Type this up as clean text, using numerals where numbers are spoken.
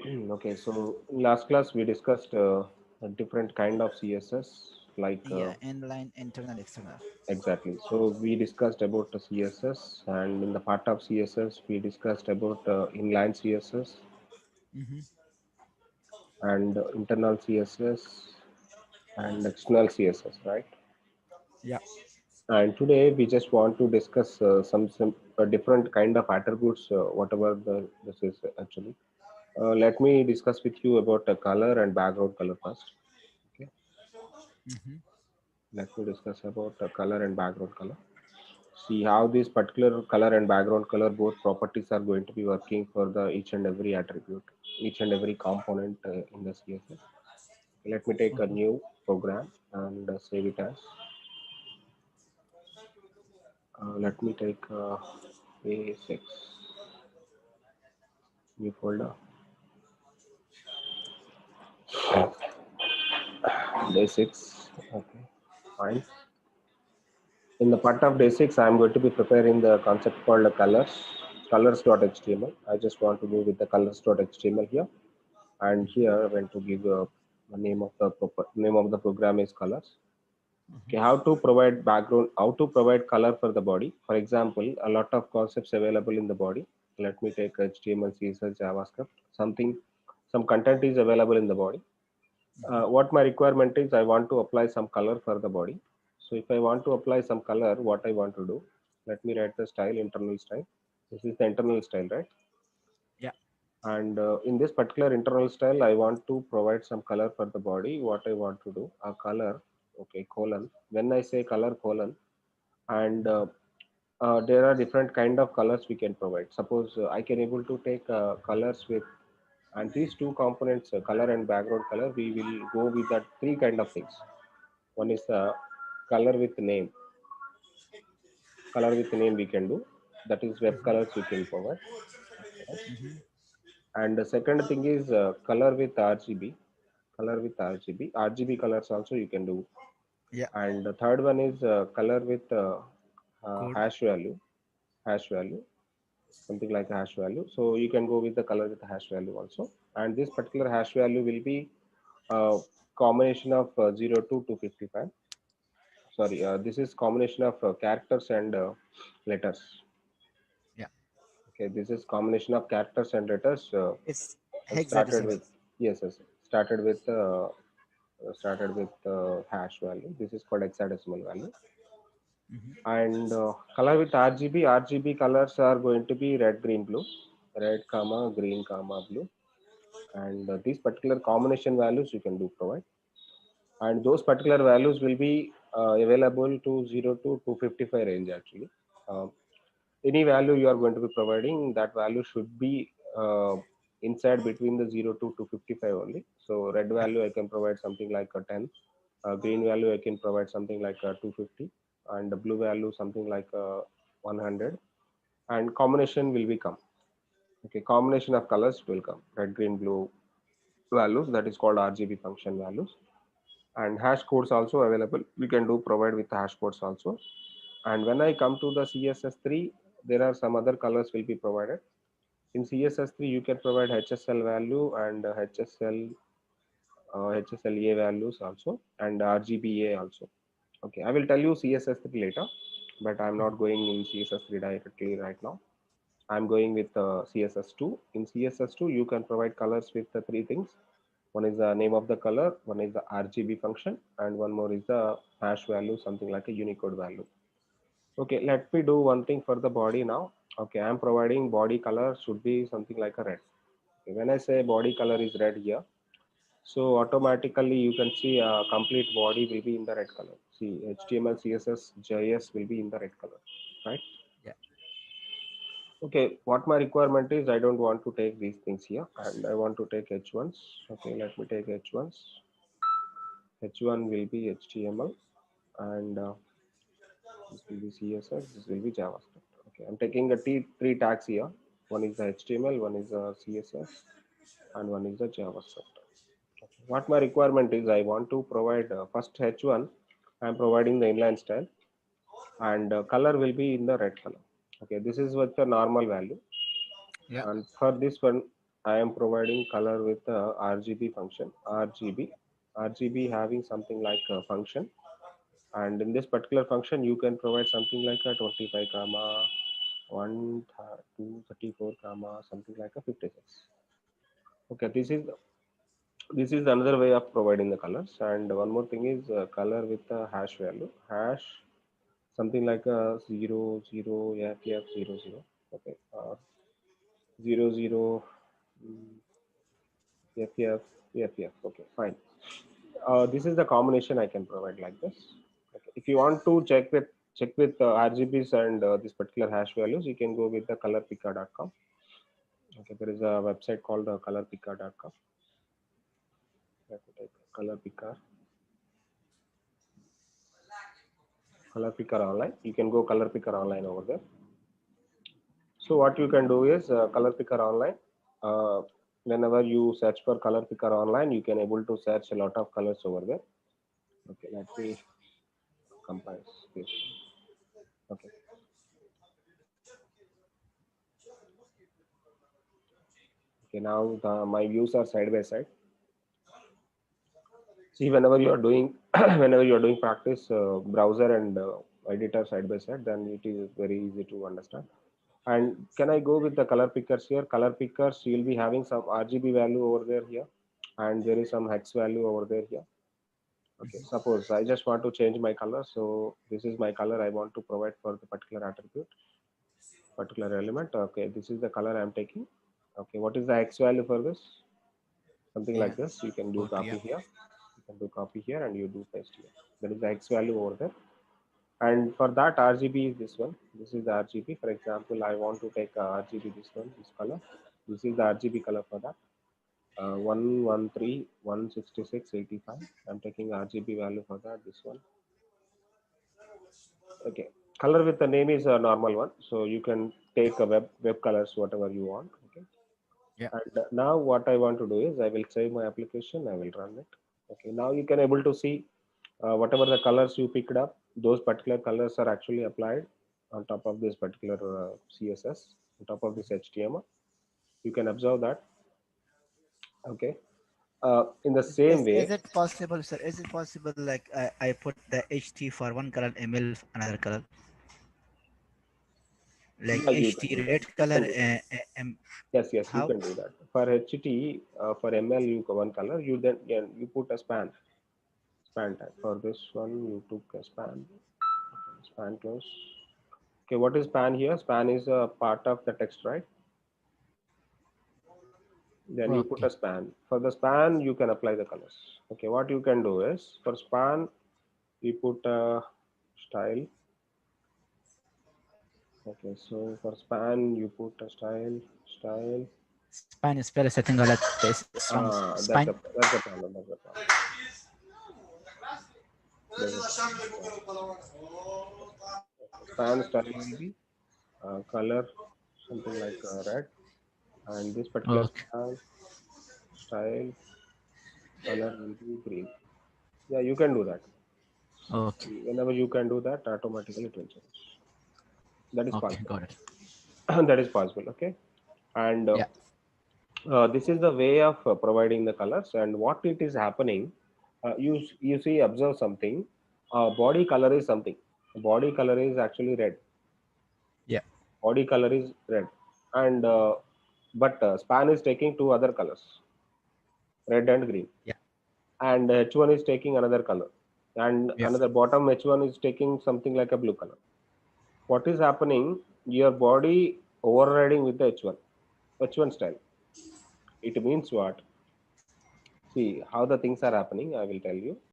Okay, so in last class we discussed a different kind of CSS, like Yeah, inline, internal, external. exactly. So we discussed about the CSS, and in the part of CSS we discussed about inline CSS Mm-hmm. and internal CSS and external CSS, right? Yeah. And today we just want to discuss some different kind of attributes, whatever this is actually. Let me discuss with you about the color and background color first. Okay, Mm-hmm. let me discuss about the color and background color. See how this particular color and background color both properties are going to be working for the each and every attribute, each and every component in the CSS. Let me take a Uh-huh. new program and save it as. Let me take A6 new folder. Day 6. Okay, fine. In the part of day 6, I'm going to be preparing the concept called colors.html. I just want to move with the colors.html here, and here I want to give the name of the program is colors. Okay, Uh-huh. how to provide background, how to provide color for the body. For example, a lot of concepts available in the body. Let me take HTML, CSS, JavaScript. Some content is available in the body. What my requirement is, I want to apply some color for the body. So if I want to apply some color, what I want to do, let me write the style, internal style. This is the internal style, right? Yeah. And in this particular internal style, I want to provide some color for the body. What I want to do, a color, okay, colon. When I say color colon, and there are different kind of colors we can provide. Suppose I can able to take colors with, and these two components, color and background color, we will go with that three kind of things. One is the color with name. Color with name we can do, that is web Mm-hmm. colors we can provide. Right? Mm-hmm. And the second thing is color with RGB. Color with RGB colors also you can do. Yeah. And the third one is color with Code. hash value. Hash value, something like a hash value. So you can go with the color with the hash value also. And this particular hash value will be a combination of 0 to 255. Sorry, this is combination of characters and letters. Yeah. Okay, this is combination of characters and letters. It's And started hexadecimal. with, yes, started with hash value. This is called hexadecimal value. Mm-hmm. And color with RGB colors are going to be red, green, blue, red, comma, green, comma, blue. And these particular combination values you can do provide. And those particular values will be available to 0 to 255 range actually. Um, any value you are going to be providing, that value should be inside between the 0 to 255 only. So red Yeah. value I can provide something like a 10, green value I can provide something like a 250, and the blue value something like 100. And combination will become, okay, combination of colors will come red, green, blue values, that is called RGB function values. And hash codes also available, we can do provide with hash codes also. And when I come to the CSS3, there are some other colors will be provided. In CSS3, you can provide HSL value and HSLA values also, and RGBA also. Okay, I will tell you CSS3 later, but I'm not going in CSS3 directly right now. I'm going with CSS2. In CSS2, you can provide colors with the three things. One is the name of the color, one is the RGB function, and one more is the hash value, something like a Unicode value. Okay, let me do one thing for the body now. Okay, I'm providing body color should be something like a red. Okay, when I say body color is red here, so automatically you can see a complete body will be in the red color. See, HTML, CSS, JS will be in the red color, right? Yeah. Okay, what my requirement is, I don't want to take these things here, and I want to take H1s. Okay, let me take H1s. H1 will be HTML, and this will be CSS, this will be JavaScript. Okay, I'm taking three tags here. One is the HTML, one is the CSS, and one is the JavaScript. Okay. What my requirement is, I want to provide first H1, I'm providing the inline style, and color will be in the red color. Okay, this is with the normal value. Yeah. And for this one, I am providing color with the RGB function. RGB having something like a function, and in this particular function, you can provide something like a 25 comma 234 comma something like a 56. Okay, this is another way of providing the colors. And one more thing is color with the hash value. Hash something like a 00 ff 00. Okay, 00 ff ff. Okay, fine. This is the combination I can provide like this. Okay. If you want to check with RGBs and this particular hash values, you can go with the colorpicker.com. Okay, there is a website called colorpicker.com. Let me type color picker online. You can go color picker online over there. So what you can do is color picker online. Uh, Whenever you search for color picker online, you can able to search a lot of colors over there. Okay, let me compile this. Okay. Okay, now my views are side by side. See, whenever you are doing whenever you are doing practice browser and editor side by side, then it is very easy to understand. And can I go with the color pickers here? Color pickers, you'll be having some RGB value over there here, and there is some hex value over there here. Okay, suppose I just want to change my color. So this is my color I want to provide for the particular attribute, particular element. Okay, this is the color I'm taking. Okay, what is the X value for this? Something Yeah. like this. You can do Okay. Yeah. copy here. You can do copy here and you do paste here. That is the X value over there. And for that RGB is this one. This is the RGB. For example, I want to take RGB this one, this color. This is the RGB color for that. 113, 166, 85. I'm taking RGB value for that. This one. Okay, color with the name is a normal one, so you can take a web colors whatever you want. Okay, Yeah. and now what I want to do is I will save my application, I will run it. Okay, now you can able to see whatever the colors you picked up, those particular colors are actually applied on top of this particular CSS, on top of this HTML. You can observe that. Okay, in the same Is way. it possible, sir? Is it possible like I put the HT for one color, ML another color, like Yeah, you can HT do that, red you color? can do that. Yes, you How? can do that. For HT, for ML, you go one color. You then you put a span tag. For this one, you took a span close. Okay, what is span here? Span is a part of the text, right? Then you put Okay. a span. For the span, you can apply the colors. Okay, what you can do is for span, you put a style. Okay, so for span, you put a style. Spine is spell setting like this strong spine. That's the problem. That's the problem. That's the problem. Okay, span style will be color something like red, and this particular Okay. span style color will be green. Yeah, you can do that. Okay. Whenever you can do that, automatically it will change. That is Okay. possible. Got it. That is possible. Okay, and Yeah. this is the way of providing the colors. And what it is happening, you see, observe something. Body color is something. Body color is actually red. Yeah. Body color is red, and but span is taking two other colors, red and green, Yeah. and H1 is taking another color, and Yeah. another bottom H1 is taking something like a blue color. What is happening? Your body overriding with the H1 style. It means what? See how the things are happening. I will tell you.